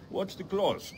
Watch the claws.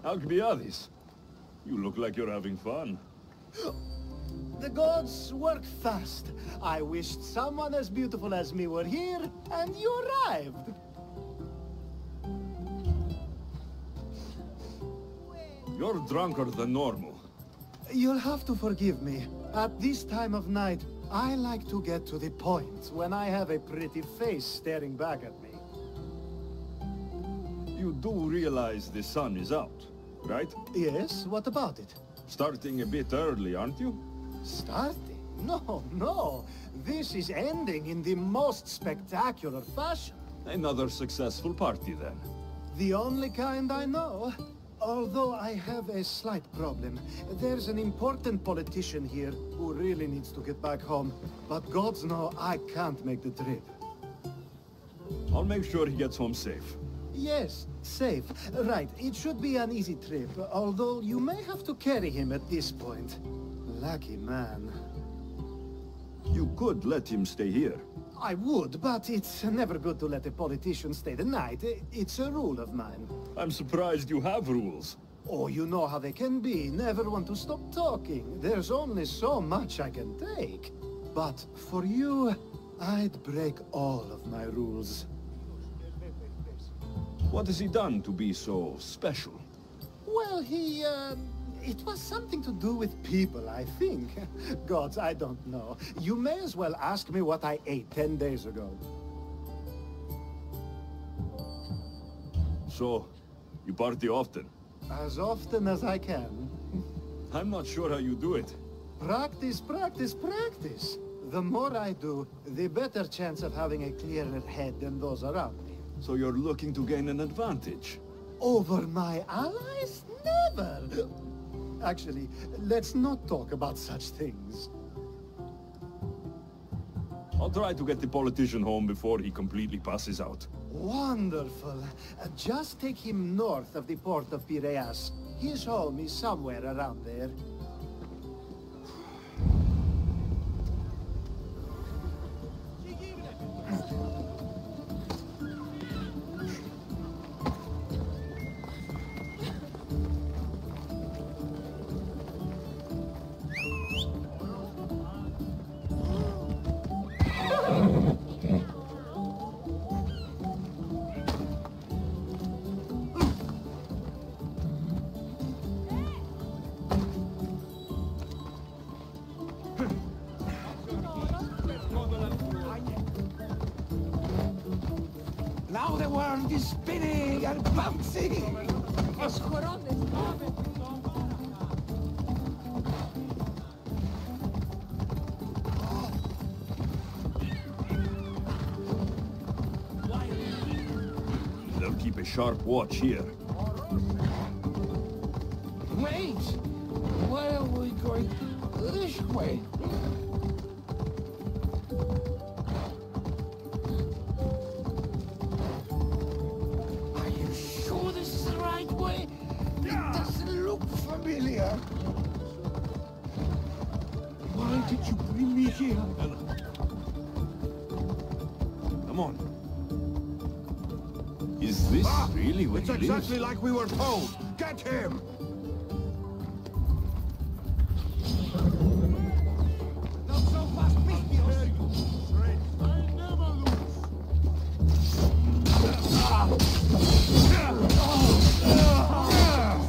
Alcibiades, you look like you're having fun. The gods work fast. I wished someone as beautiful as me were here, and you arrived. You're drunker than normal. You'll have to forgive me. At this time of night, I like to get to the point when I have a pretty face staring back at me. You do realize the sun is out, right? Yes, what about it? Starting a bit early, aren't you? Starting? No, no. This is ending in the most spectacular fashion. Another successful party, then. The only kind I know. Although I have a slight problem. There's an important politician here who really needs to get back home. But gods know I can't make the trip. I'll make sure he gets home safe. Yes, safe. Right, it should be an easy trip, although you may have to carry him at this point. Lucky man. You could let him stay here. I would, but it's never good to let a politician stay the night. It's a rule of mine. I'm surprised you have rules. Oh, you know how they can be. Never want to stop talking. There's only so much I can take. But for you, I'd break all of my rules. What has he done to be so special? Well, it was something to do with people, I think. Gods, I don't know. You may as well ask me what I ate 10 days ago. So, you party often? As often as I can. I'm not sure how you do it. Practice, practice, practice. The more I do, the better chance of having a clearer head than those around me. So you're looking to gain an advantage? Over my allies? Never! Actually, let's not talk about such things. I'll try to get the politician home before he completely passes out. Wonderful. Just take him north of the port of Piraeus. His home is somewhere around there. Now the world is spinning and bouncing! They'll keep a sharp watch here. Wait! Why are we going this way? Are you sure this is the right way? It doesn't look familiar. Why did you bring me here. Come on. Is this really what It's he exactly lives? like we were told. Get him! Not so fast, Thespian. I never lose.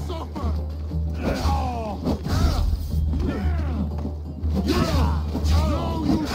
Suffer! No, you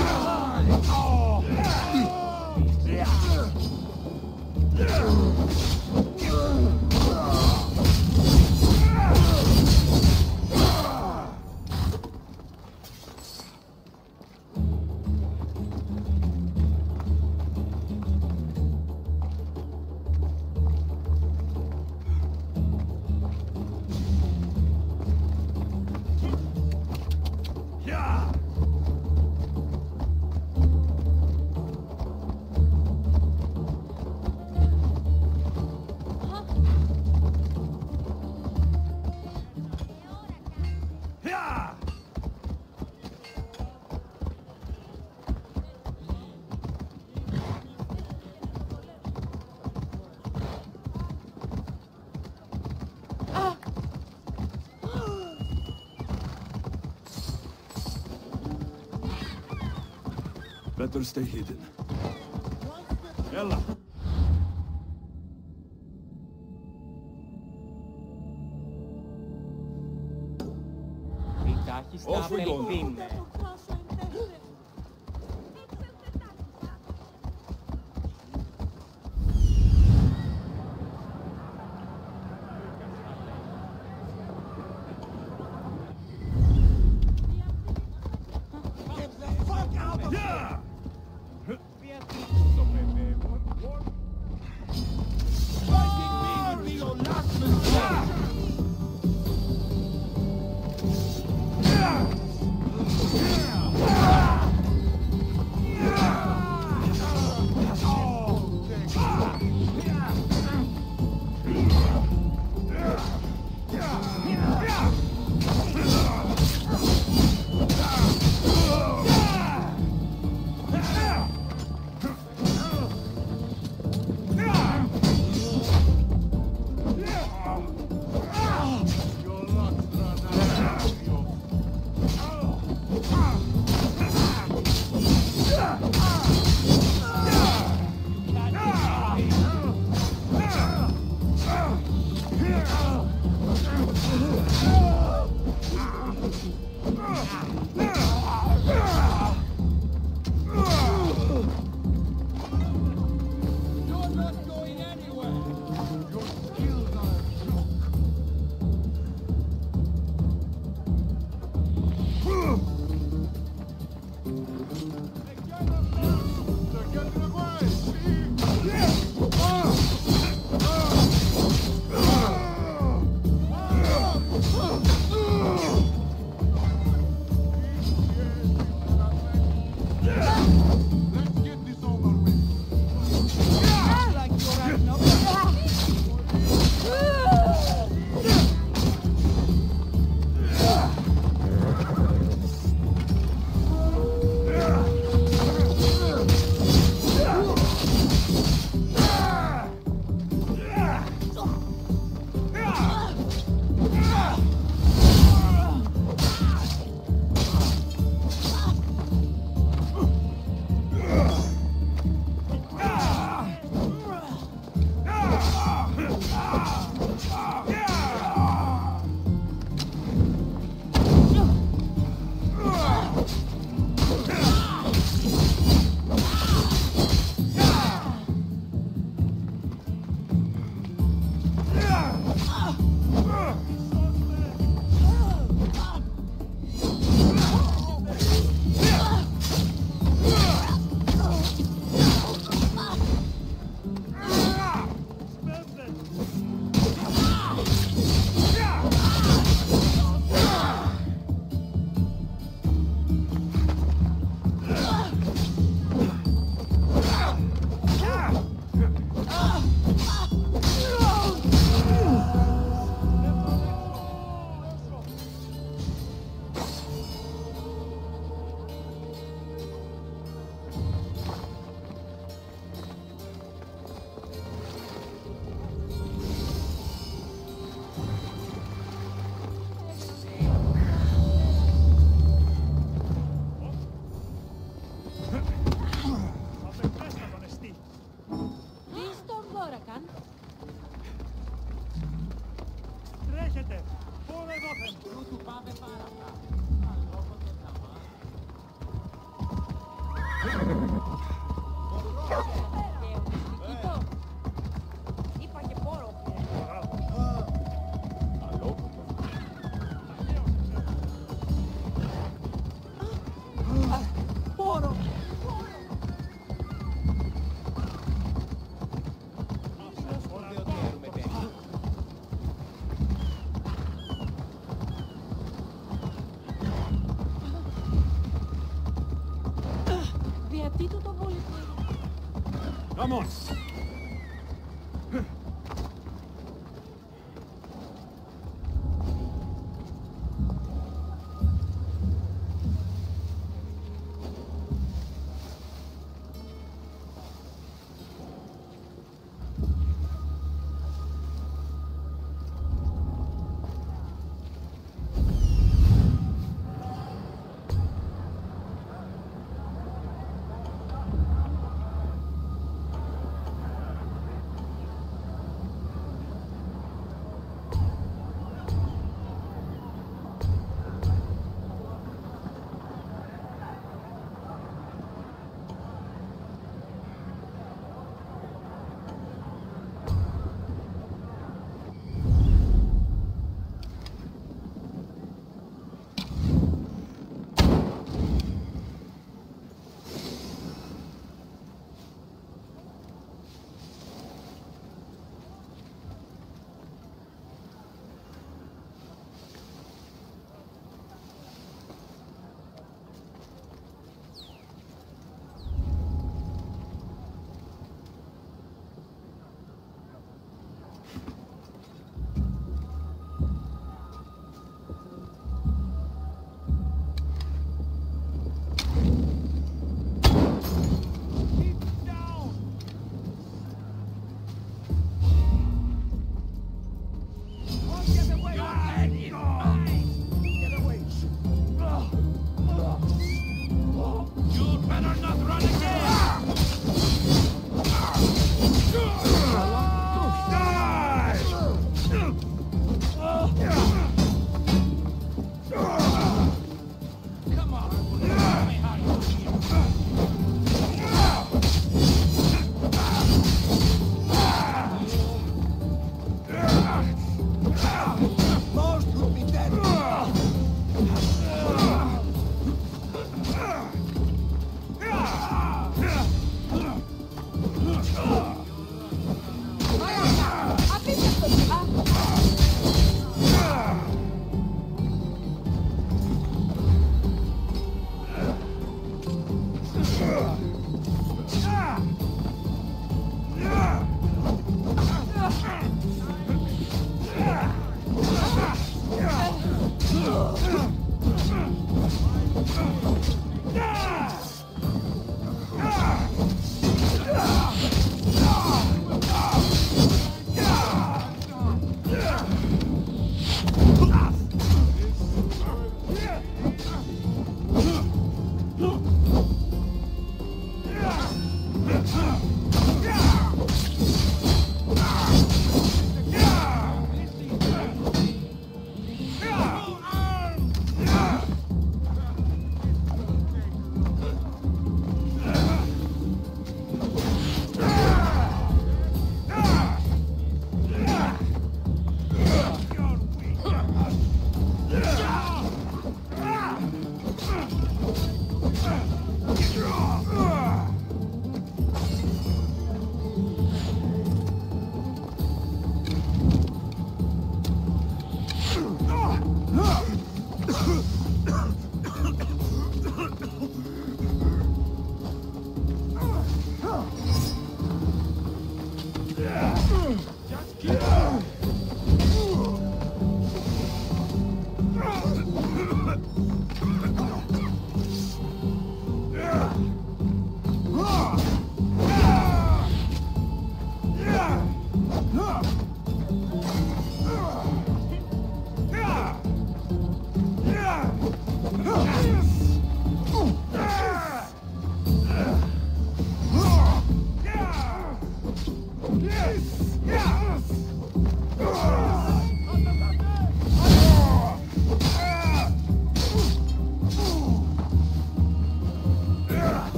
Better stay hidden. Ella! Off we go. Get the fuck out of here! Fighting me will be your last mistake! Come on.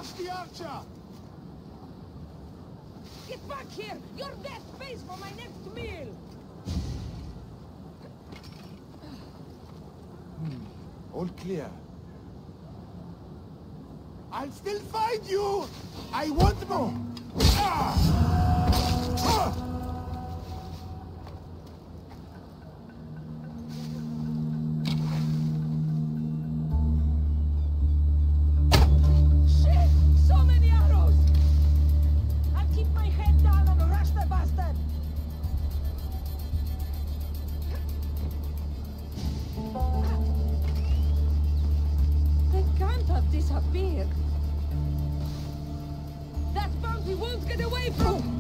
lost the archer! Get back here! Your death pays for my next meal! All clear. I'll still find you! I want more! Ah! Ah! Shit! So many arrows! I'll keep my head down and rush the bastard! They can't have disappeared. That bounty won't get away from...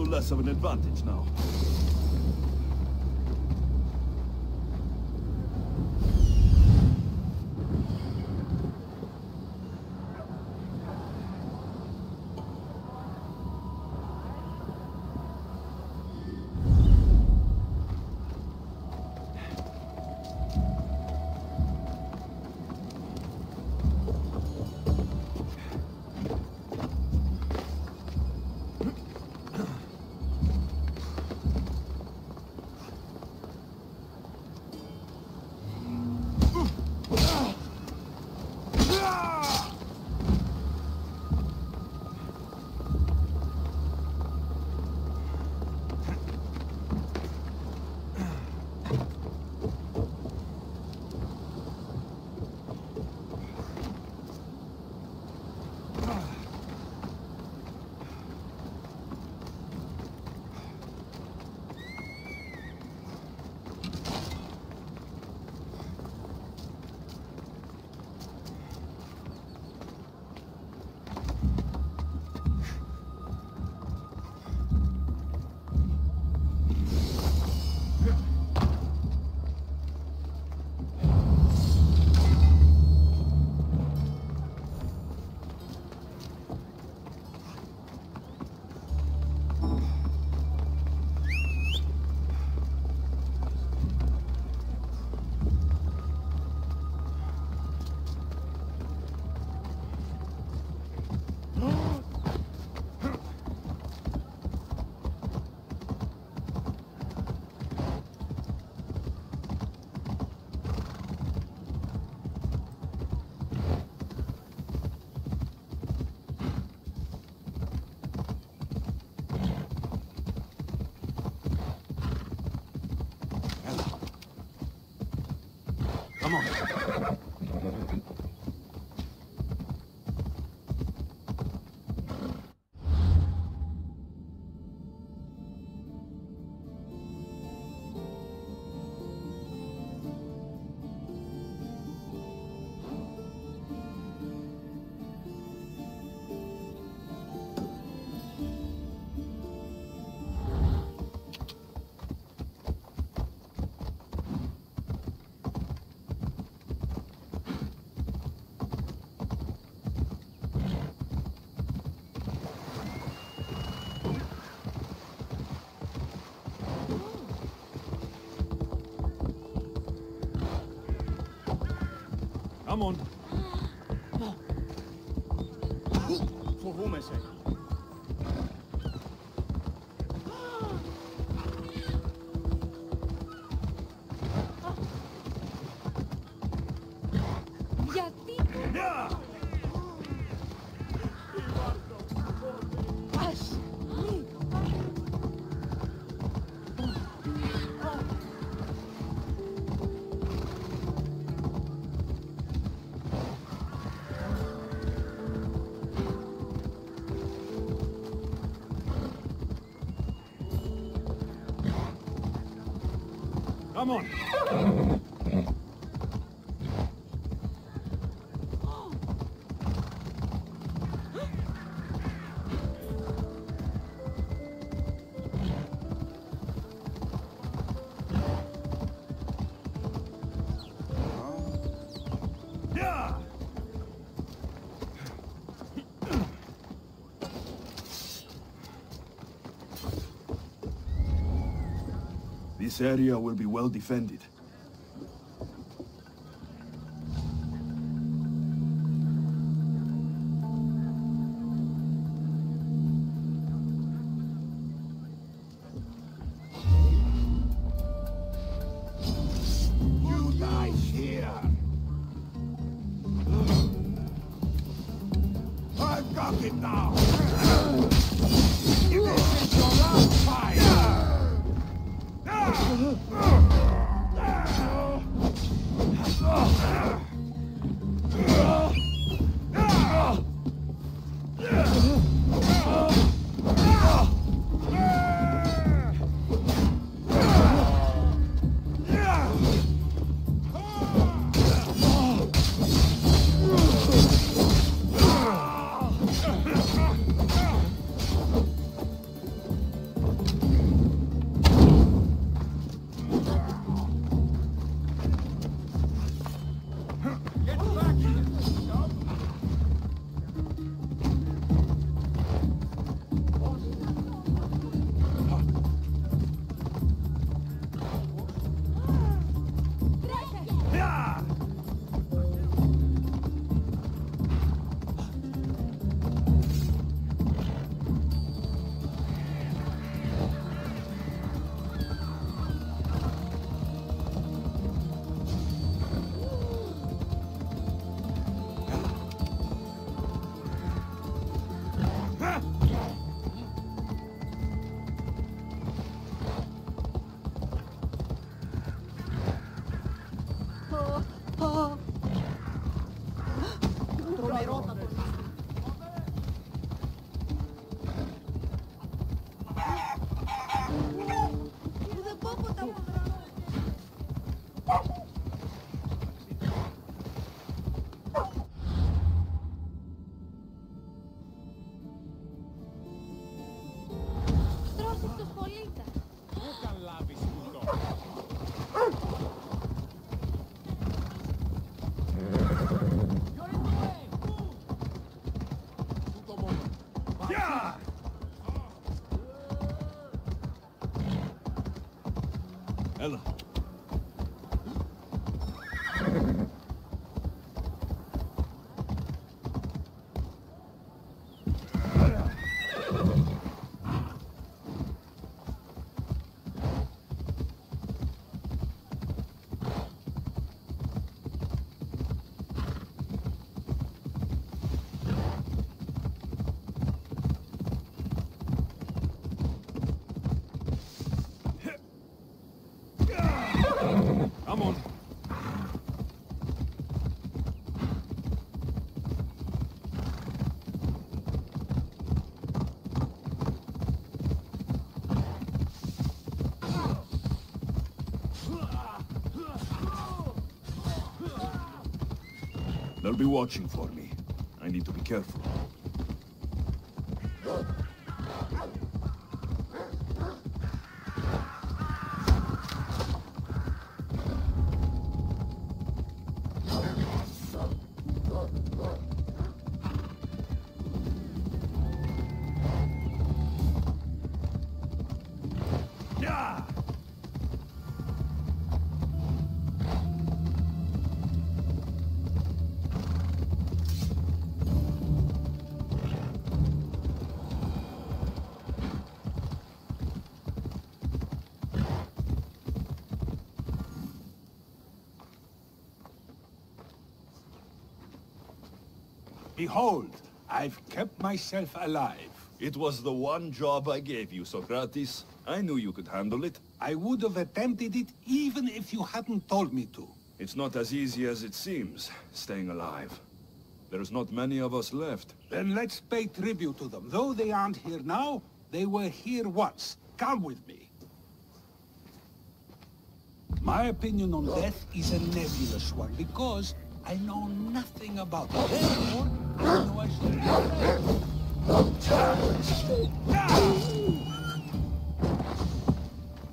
Less of an advantage now. Come on. Come on. For whom I say? Γιατί? Ας! Come on. This area will be well defended. You die here. I've got it now. This is your last fight. Ella. Yeah! They'll be watching for me. I need to be careful. Behold, I've kept myself alive. It was the one job I gave you, Socrates. I knew you could handle it. I would have attempted it even if you hadn't told me to. It's not as easy as it seems, staying alive. There's not many of us left. Then let's pay tribute to them. Though they aren't here now, they were here once. Come with me. My opinion on death is a nebulous one, because I know nothing about it. Therefore, I know I should be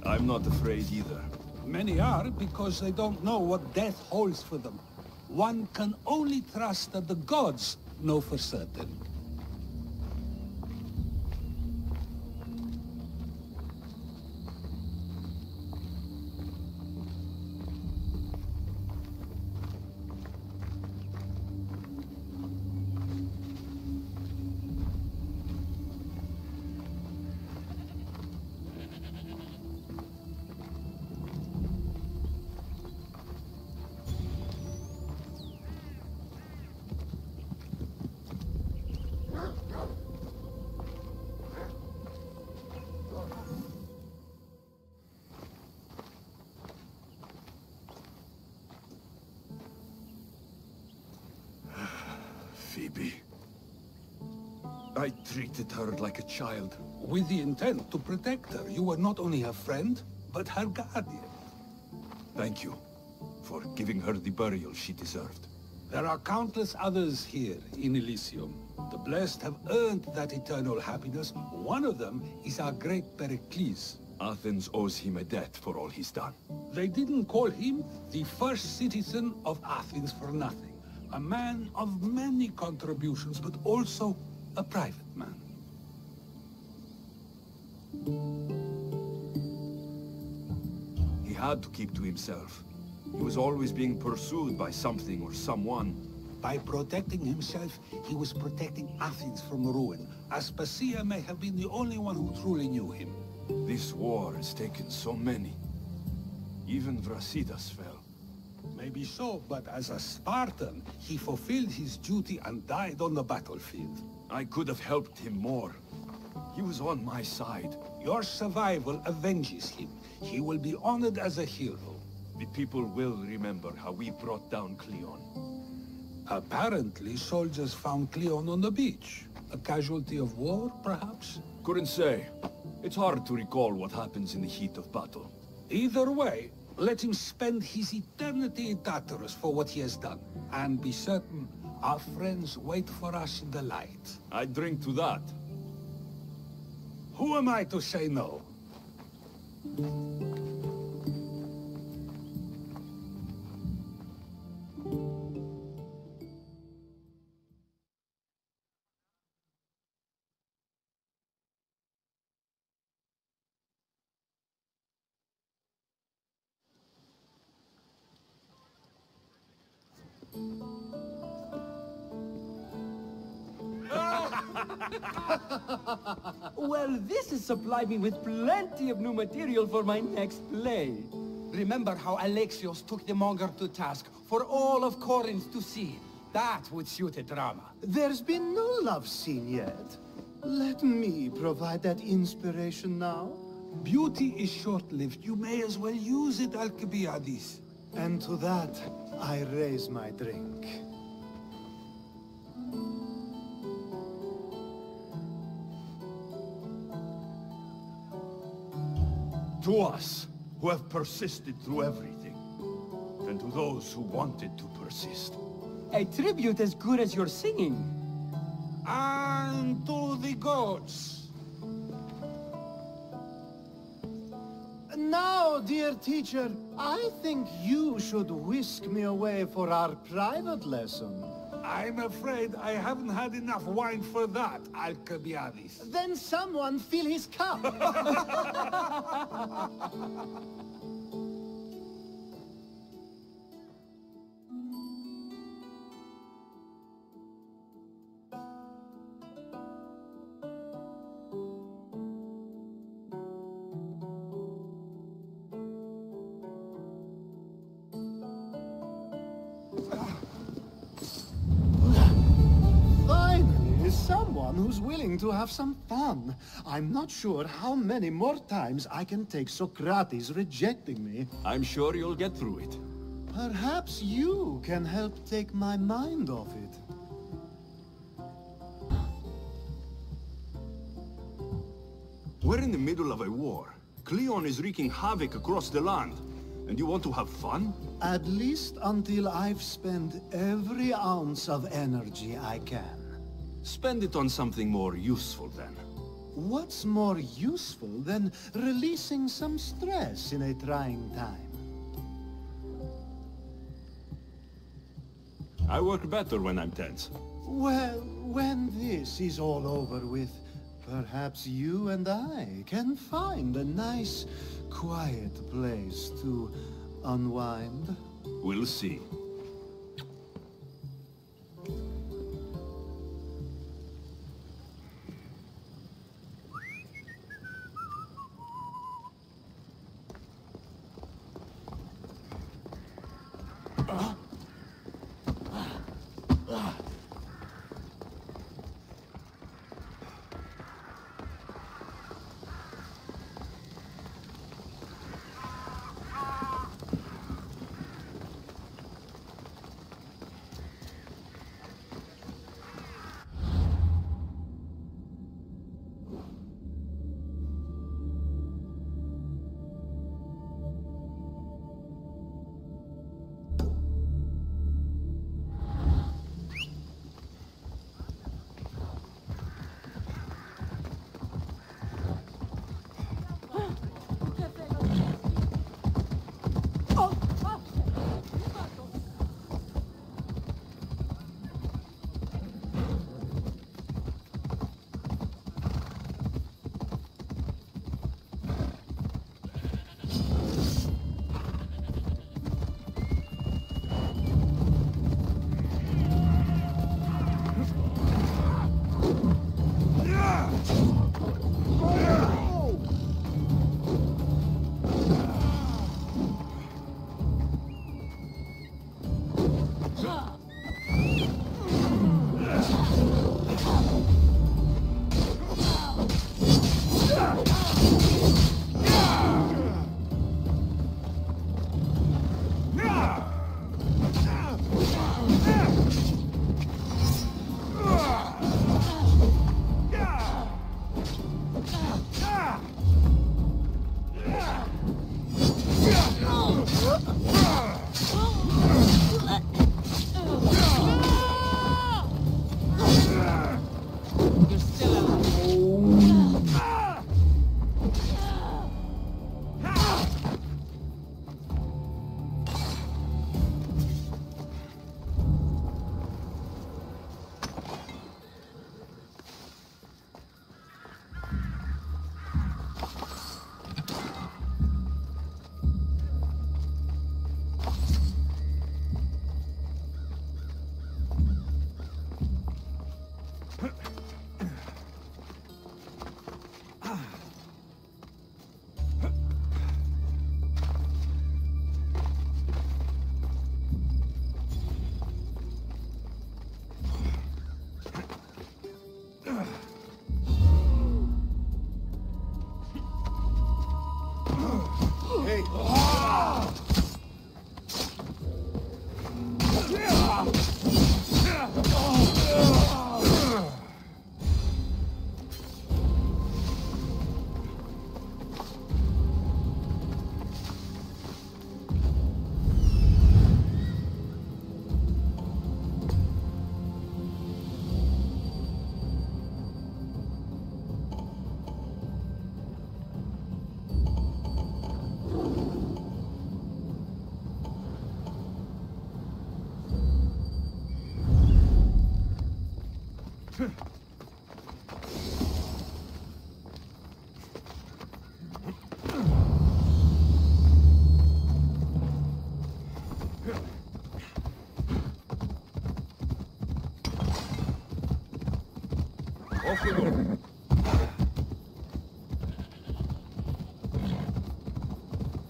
I'm not afraid either. Many are because they don't know what death holds for them. One can only trust that the gods know for certain. Phoebe. I treated her like a child. With the intent to protect her, you were not only her friend, but her guardian. Thank you for giving her the burial she deserved. There are countless others here in Elysium. The blessed have earned that eternal happiness. One of them is our great Pericles. Athens owes him a debt for all he's done. They didn't call him the first citizen of Athens for nothing. A man of many contributions, but also a private man. He had to keep to himself. He was always being pursued by something or someone. By protecting himself, he was protecting Athens from ruin. Aspasia may have been the only one who truly knew him. This war has taken so many. Even Brasidas fell. Maybe so, but as a Spartan, he fulfilled his duty and died on the battlefield. I could have helped him more. He was on my side. Your survival avenges him. He will be honored as a hero. The people will remember how we brought down Cleon. Apparently, soldiers found Cleon on the beach. A casualty of war, perhaps? Couldn't say. It's hard to recall what happens in the heat of battle. Either way, let him spend his eternity in Tartarus for what he has done. And be certain, our friends wait for us in the light. I'd drink to that. Who am I to say no? Well, this has supplied me with plenty of new material for my next play. Remember how Alexios took the monger to task for all of Corinth to see? That would suit a drama. There's been no love scene yet. Let me provide that inspiration now. Beauty is short-lived. You may as well use it, Alcibiades. And to that, I raise my drink. To us, who have persisted through everything. And to those who wanted to persist. A tribute as good as your singing. And to the gods. Now, dear teacher, I think you should whisk me away for our private lesson. I'm afraid I haven't had enough wine for that, Alcibiades. Then someone fill his cup. Someone who's willing to have some fun. I'm not sure how many more times I can take Socrates rejecting me. I'm sure you'll get through it. Perhaps you can help take my mind off it. We're in the middle of a war. Cleon is wreaking havoc across the land. And you want to have fun? At least until I've spent every ounce of energy I can. Spend it on something more useful, then. What's more useful than releasing some stress in a trying time? I work better when I'm tense. Well, when this is all over with, perhaps you and I can find a nice, quiet place to unwind. We'll see.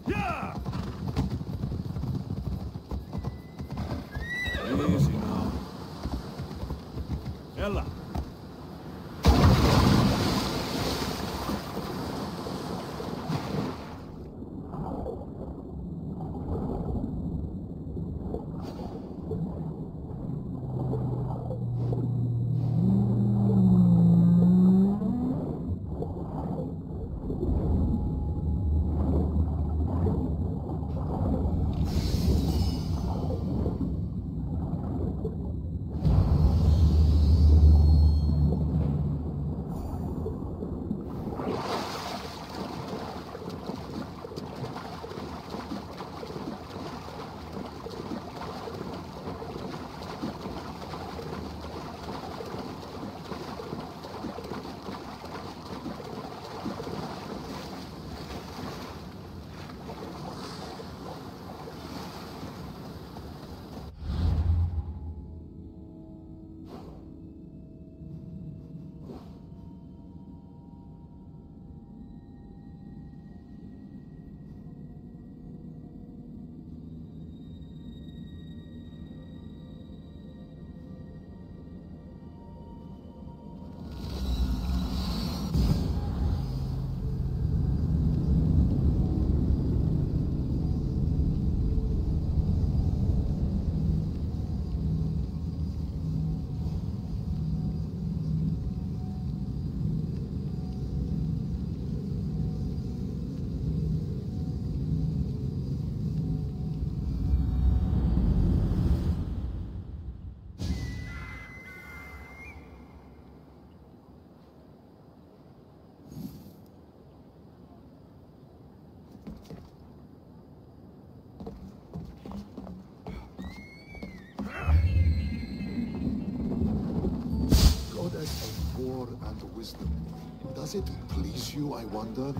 Yeah! Easy now. Ella. And wisdom. Does it please you, I wonder?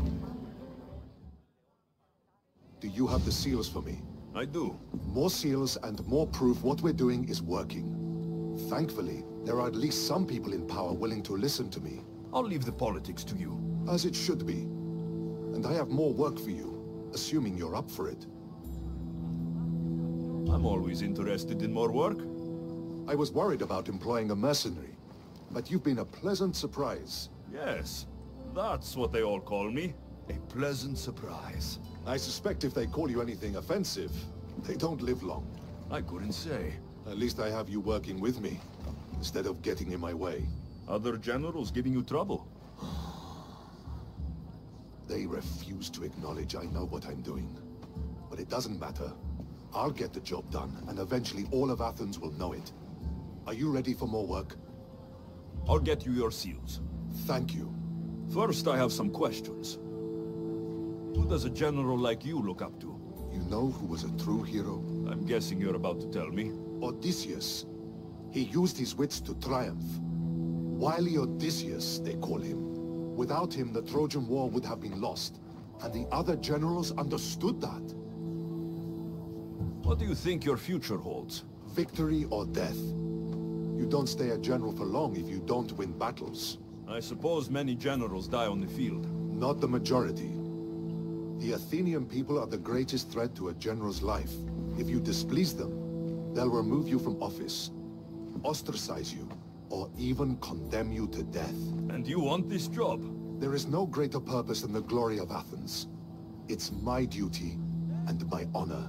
Do you have the seals for me? I do. More seals and more proof what we're doing is working. Thankfully, there are at least some people in power willing to listen to me. I'll leave the politics to you. As it should be. And I have more work for you, assuming you're up for it. I'm always interested in more work. I was worried about employing a mercenary, but you've been a pleasant surprise. Yes, that's what they all call me. A pleasant surprise. I suspect if they call you anything offensive, they don't live long. I couldn't say. At least I have you working with me, instead of getting in my way. Other generals giving you trouble? They refuse to acknowledge I know what I'm doing. But it doesn't matter. I'll get the job done, and eventually all of Athens will know it. Are you ready for more work? I'll get you your seals. Thank you. First, I have some questions. Who does a general like you look up to? You know who was a true hero? I'm guessing you're about to tell me. Odysseus. He used his wits to triumph. Wily Odysseus, they call him. Without him, the Trojan War would have been lost. And the other generals understood that. What do you think your future holds? Victory or death. You don't stay a general for long if you don't win battles. I suppose many generals die on the field. Not the majority. The Athenian people are the greatest threat to a general's life. If you displease them, they'll remove you from office, ostracize you, or even condemn you to death. And you want this job? There is no greater purpose than the glory of Athens. It's my duty and my honor.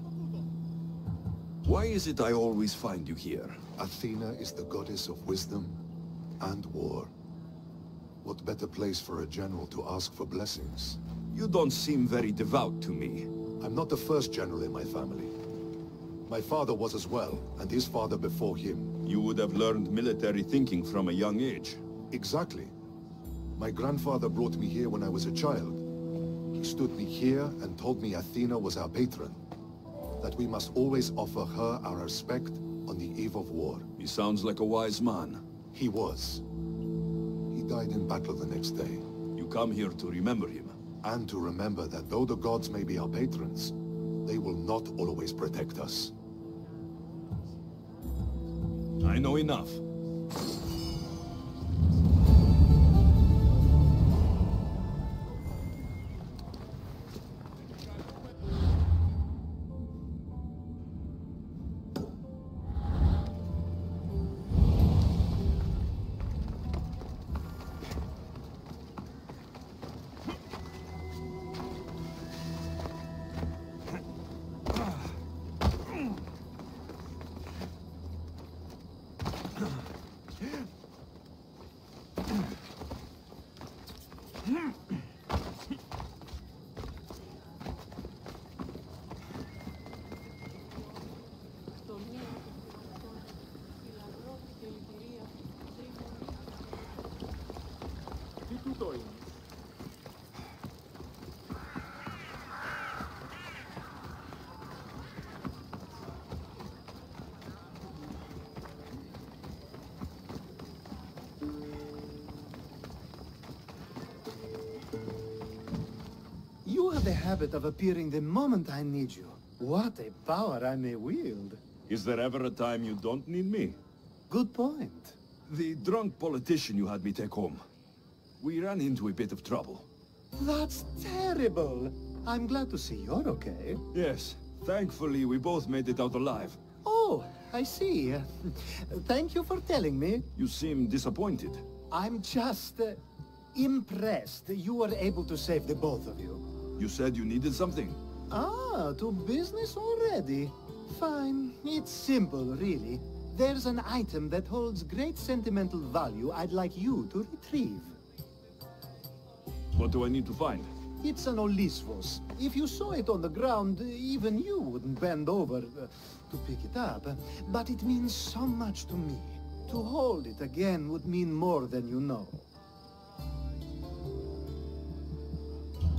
Why is it I always find you here? Athena is the goddess of wisdom and war. What better place for a general to ask for blessings? You don't seem very devout to me. I'm not the first general in my family. My father was as well, and his father before him. You would have learned military thinking from a young age. Exactly. My grandfather brought me here when I was a child. He stood me here and told me Athena was our patron. That we must always offer her our respect on the eve of war. He sounds like a wise man. He was. He died in battle the next day. You come here to remember him. And to remember that though the gods may be our patrons, they will not always protect us. I know enough. have the habit of appearing the moment I need you. What a power I may wield. Is there ever a time you don't need me? Good point. The drunk politician you had me take home. We ran into a bit of trouble. That's terrible. I'm glad to see you're okay. Yes, thankfully we both made it out alive. Oh, I see. Thank you for telling me. You seem disappointed. I'm just impressed you were able to save the both of you. You said you needed something. Ah, to business already. Fine. It's simple, really. There's an item that holds great sentimental value I'd like you to retrieve. What do I need to find? It's an Olisvos. If you saw it on the ground, even you wouldn't bend over to pick it up. But it means so much to me. To hold it again would mean more than you know.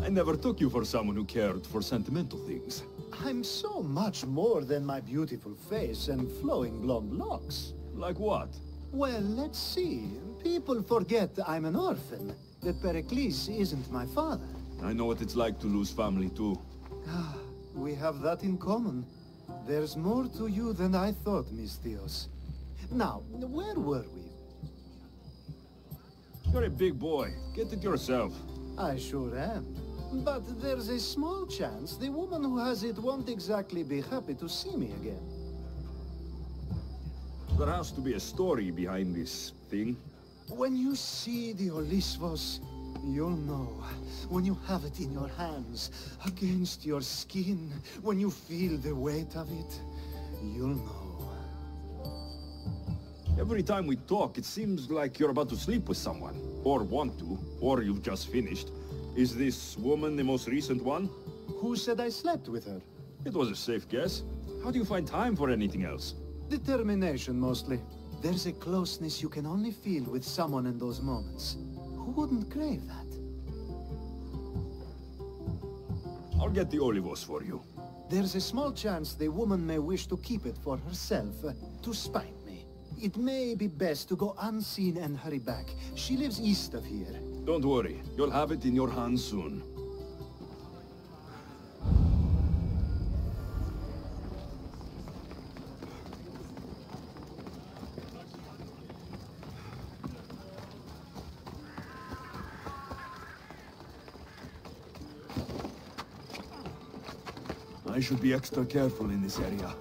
I never took you for someone who cared for sentimental things. I'm so much more than my beautiful face and flowing blonde locks. Like what? Well, let's see. People forget I'm an orphan, that Pericles isn't my father. I know what it's like to lose family too. Ah, we have that in common. There's more to you than I thought, Mistios. Now, where were we? You're a big boy. Get it yourself. I sure am. But there's a small chance the woman who has it won't exactly be happy to see me again. There has to be a story behind this thing. When you see the Olisvos, you'll know. When you have it in your hands, against your skin, when you feel the weight of it, you'll know. Every time we talk, it seems like you're about to sleep with someone. Or want to. Or you've just finished. Is this woman the most recent one? Who said I slept with her? It was a safe guess. How do you find time for anything else? Determination, mostly. There's a closeness you can only feel with someone in those moments. Who wouldn't crave that? I'll get the Olivos for you. There's a small chance the woman may wish to keep it for herself, to spite me. It may be best to go unseen and hurry back. She lives east of here. Don't worry. You'll have it in your hands soon. I should be extra careful in this area.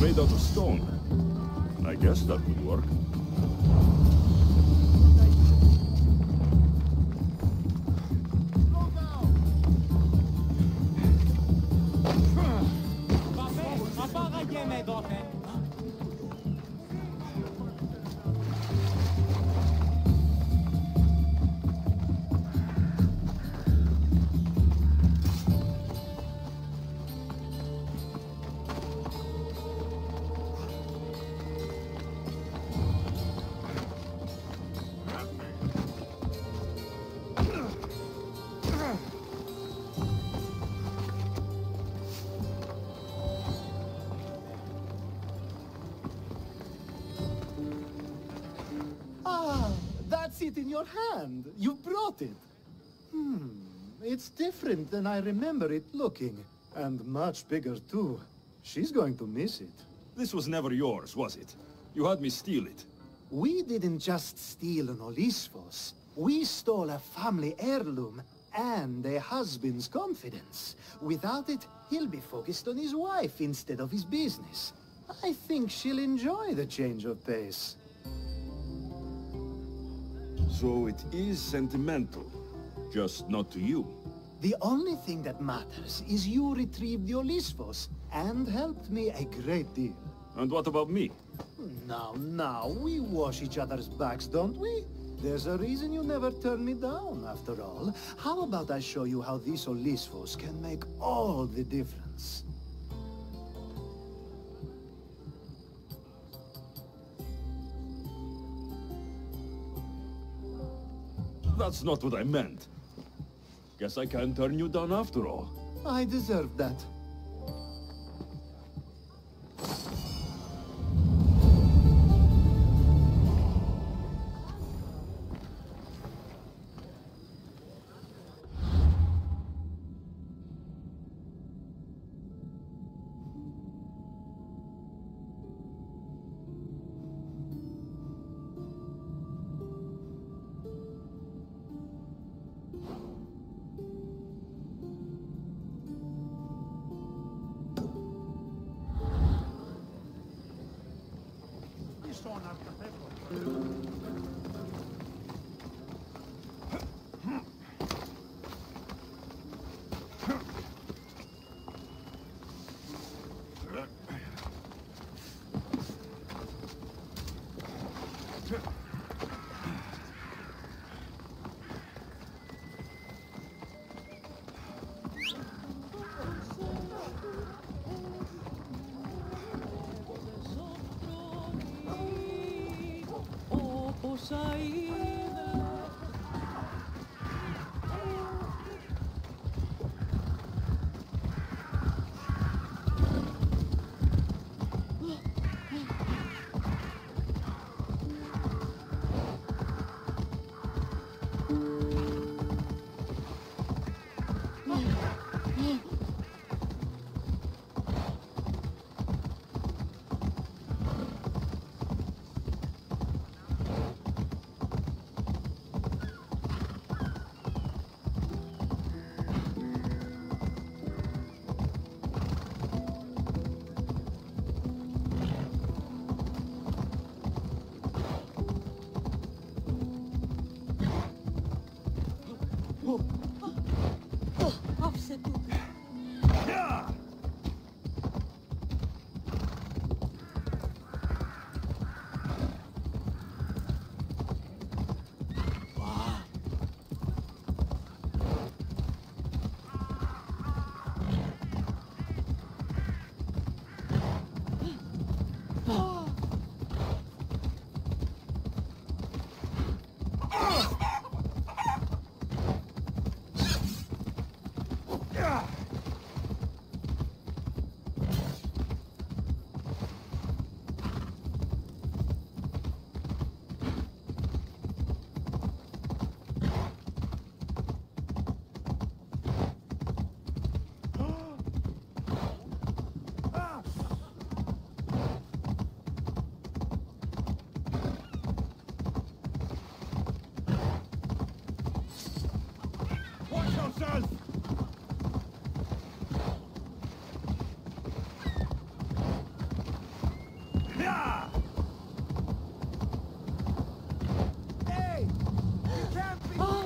Made out of stone. I guess that could work. It in your hand. You brought it. It's different than I remember it looking. And much bigger, too. She's going to miss it. This was never yours, was it? You had me steal it. We didn't just steal an Olisvos. We stole a family heirloom and a husband's confidence. Without it, he'll be focused on his wife instead of his business. I think she'll enjoy the change of pace. So it is sentimental, just not to you. The only thing that matters is you retrieved the Olisvos and helped me a great deal. And what about me? Now, we wash each other's backs, don't we? There's a reason you never turn me down, after all. How about I show you how these Olisvos can make all the difference? That's not what I meant. Guess I can't turn you down after all. I deserve that.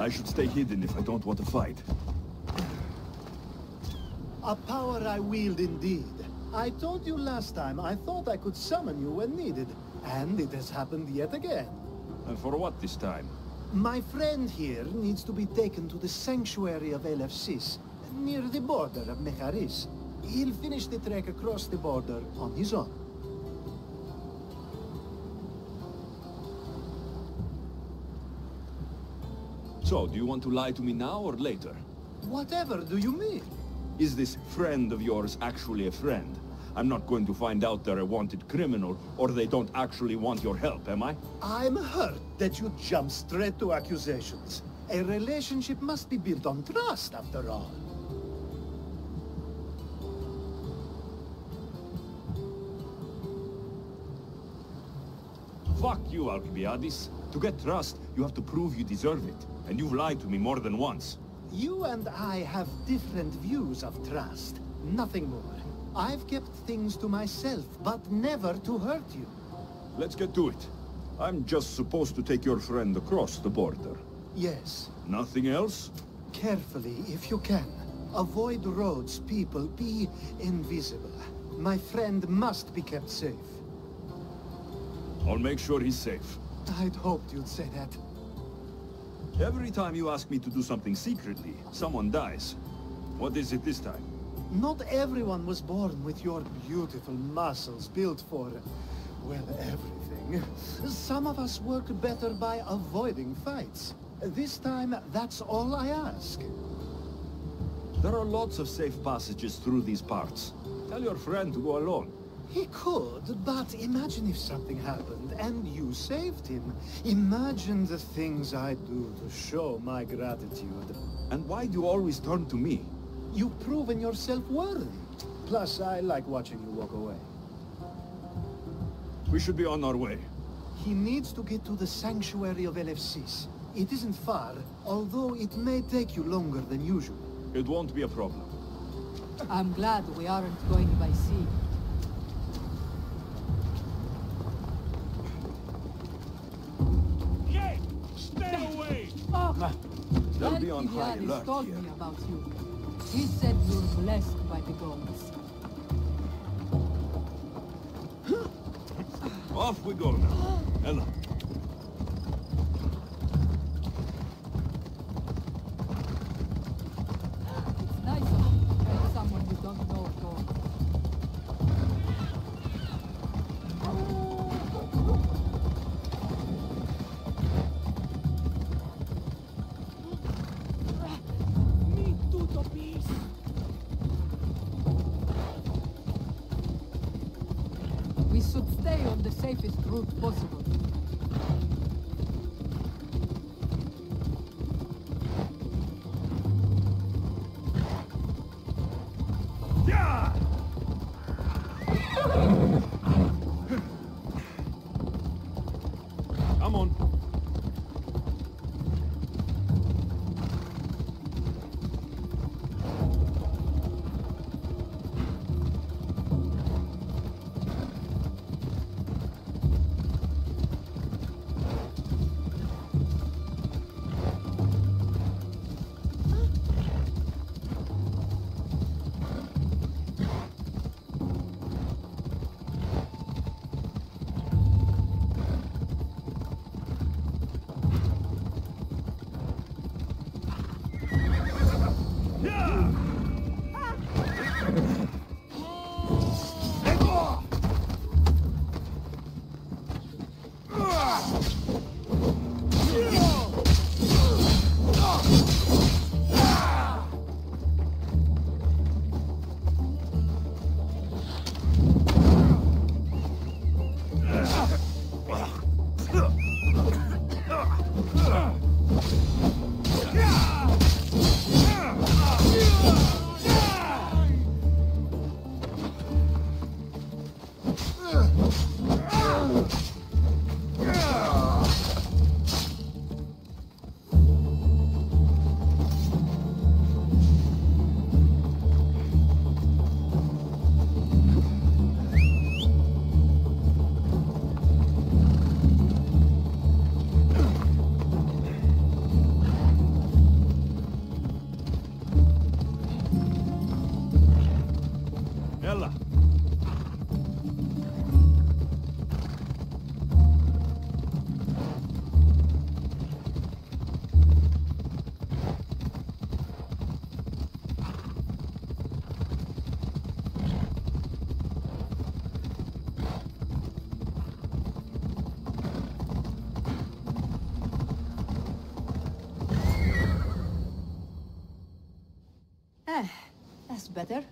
I should stay hidden if I don't want to fight. A power I wield indeed. I told you last time I thought I could summon you when needed, and it has happened yet again. And for what this time? My friend here needs to be taken to the sanctuary of Elefsis, near the border of Mecharis. He'll finish the trek across the border on his own. So, do you want to lie to me now or later? Whatever do you mean? Is this friend of yours actually a friend? I'm not going to find out they're a wanted criminal, or they don't actually want your help, am I? I'm hurt that you jump straight to accusations. A relationship must be built on trust, after all. Fuck you, Alcibiades. To get trust, you have to prove you deserve it. And you've lied to me more than once. You and I have different views of trust. Nothing more. I've kept things to myself, but never to hurt you. Let's get to it. I'm just supposed to take your friend across the border. Yes. Nothing else? Carefully, if you can. Avoid roads, people. Be invisible. My friend must be kept safe. I'll make sure he's safe. I'd hoped you'd say that. Every time you ask me to do something secretly, someone dies. What is it this time? Not everyone was born with your beautiful muscles built for, well, everything. Some of us work better by avoiding fights. This time, that's all I ask. There are lots of safe passages through these parts. Tell your friend to go alone. He could, but imagine if something happened and you saved him. Imagine the things I'd do to show my gratitude. And why do you always turn to me? You've proven yourself worthy. Plus, I like watching you walk away. We should be on our way. He needs to get to the sanctuary of LFCs. It isn't far, although it may take you longer than usual. It won't be a problem. I'm glad we aren't going by sea. Yay! Stay away! Oh, They'll be on high Alcibiades alert told here. me about you. He said you're blessed by the gods. Off we go now. Ella. It's nice of you to help someone you don't know at all. Me tutto peace. We should stay on the safest route possible. Come on. Ella. That's better.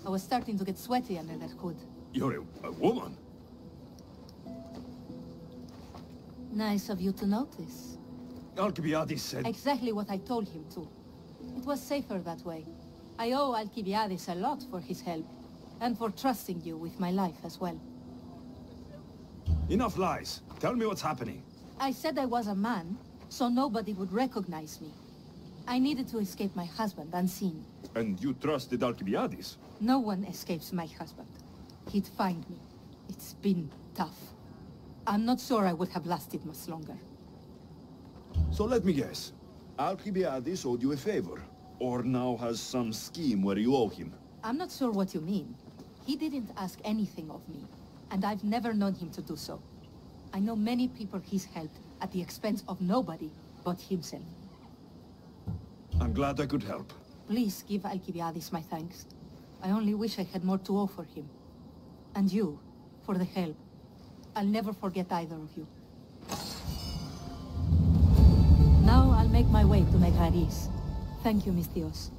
I was starting to get sweaty under that hood. You're a woman. Nice of you to notice. Alcibiades said... Exactly what I told him to. It was safer that way. I owe Alcibiades a lot for his help, and for trusting you with my life as well. Enough lies. Tell me what's happening. I said I was a man, so nobody would recognize me. I needed to escape my husband unseen. And you trusted Alcibiades? No one escapes my husband. He'd find me. It's been tough. I'm not sure I would have lasted much longer. So let me guess. Alcibiades owed you a favor. Or now has some scheme where you owe him. I'm not sure what you mean. He didn't ask anything of me, and I've never known him to do so. I know many people he's helped at the expense of nobody but himself. I'm glad I could help. Please give Alcibiades my thanks. I only wish I had more to offer him. And you, for the help. I'll never forget either of you. Now I'll make make my way to Megaris. Thank you, Misthios.